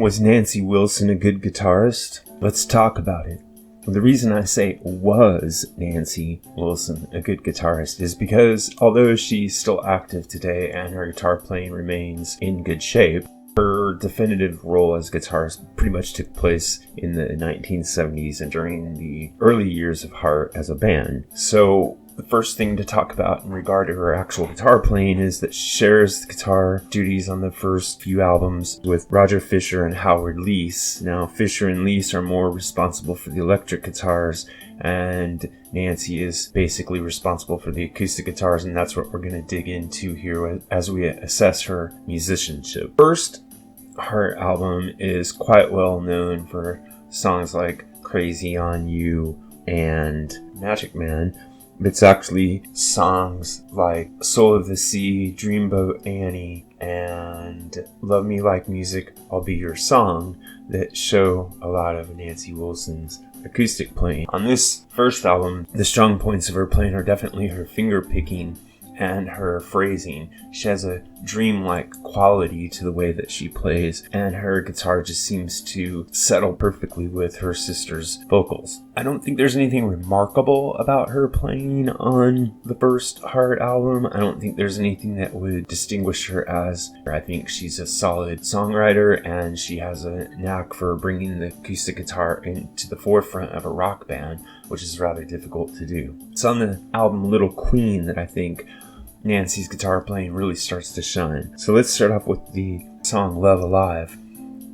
Was Nancy Wilson a good guitarist? Let's talk about it. The reason I say was Nancy Wilson a good guitarist is because although she's still active today and her guitar playing remains in good shape, her definitive role as guitarist pretty much took place in the 1970s and during the early years of Heart as a band. So the first thing to talk about in regard to her actual guitar playing is that she shares the guitar duties on the first few albums with Roger Fisher and Howard Leese. Now, Fisher and Leese are more responsible for the electric guitars, and Nancy is basically responsible for the acoustic guitars, and that's what we're going to dig into here as we assess her musicianship. First Heart album is quite well known for songs like Crazy on You and Magic Man. It's actually songs like Soul of the Sea, Dreamboat Annie, and Love Me Like Music, I'll Be Your Song that show a lot of Nancy Wilson's acoustic playing. On this first album, the strong points of her playing are definitely her finger picking and her phrasing. She has a dreamlike quality to the way that she plays, and her guitar just seems to settle perfectly with her sister's vocals. I don't think there's anything remarkable about her playing on the first Heart album. I don't think there's anything that would distinguish her as. I think she's a solid songwriter, and she has a knack for bringing the acoustic guitar into the forefront of a rock band, which is rather difficult to do. It's on the album Little Queen that I think Nancy's guitar playing really starts to shine. So let's start off with the song Love Alive.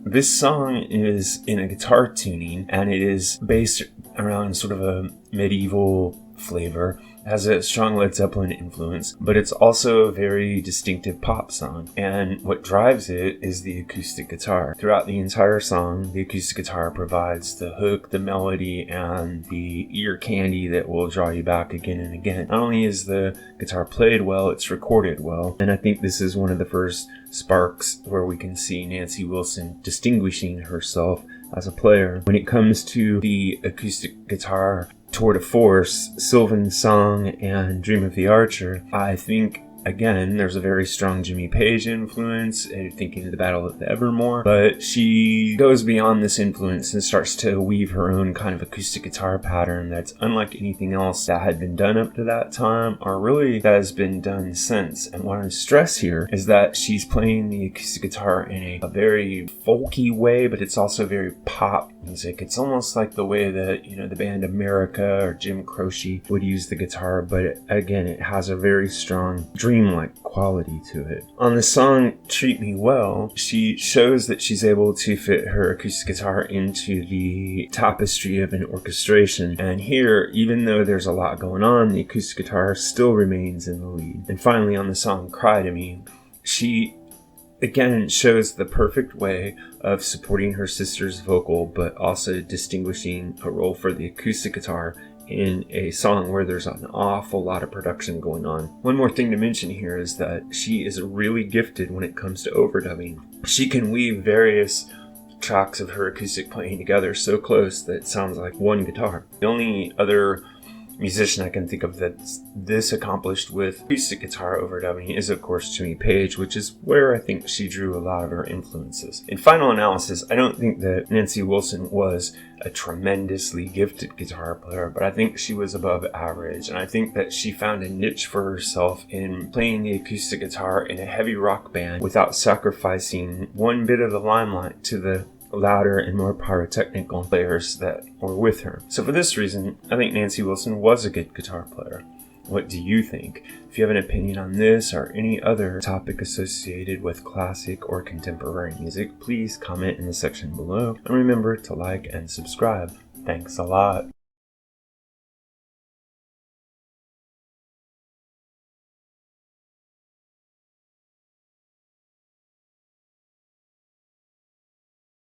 This song is in a guitar tuning, and it is based around sort of a medieval flavor. It has a strong Led Zeppelin influence, but it's also a very distinctive pop song. And what drives it is the acoustic guitar. Throughout the entire song, the acoustic guitar provides the hook, the melody, and the ear candy that will draw you back again and again. Not only is the guitar played well, it's recorded well. And I think this is one of the first sparks where we can see Nancy Wilson distinguishing herself as a player. When it comes to the acoustic guitar tour de force, Sylvan Song and Dream of the Archer, I think again there's a very strong Jimmy Page influence, thinking of the Battle of Evermore, but she goes beyond this influence and starts to weave her own kind of acoustic guitar pattern that's unlike anything else that had been done up to that time, or really that has been done since. And what I stress here is that she's playing the acoustic guitar in a very folky way, but it's also very pop music. It's almost like the way that, the band America or Jim Croce would use the guitar, but again, it has a very strong dreamlike quality to it. On the song Treat Me Well, she shows that she's able to fit her acoustic guitar into the tapestry of an orchestration. And here, even though there's a lot going on, the acoustic guitar still remains in the lead. And finally, on the song Cry to Me, she again shows the perfect way of supporting her sister's vocal, but also distinguishing a role for the acoustic guitar in a song where there's an awful lot of production going on. One more thing to mention here is that she is really gifted when it comes to overdubbing. She can weave various tracks of her acoustic playing together so close that it sounds like one guitar. The only other musician I can think of that's this accomplished with acoustic guitar overdubbing is of course Jimmy Page, which is where I think she drew a lot of her influences. In final analysis, I don't think that Nancy Wilson was a tremendously gifted guitar player, but I think she was above average, and I think that she found a niche for herself in playing the acoustic guitar in a heavy rock band without sacrificing one bit of the limelight to the louder and more pyrotechnical players that were with her. So for this reason, I think Nancy Wilson was a good guitar player. What do you think? If you have an opinion on this or any other topic associated with classic or contemporary music, please comment in the section below. And remember to like and subscribe. Thanks a lot.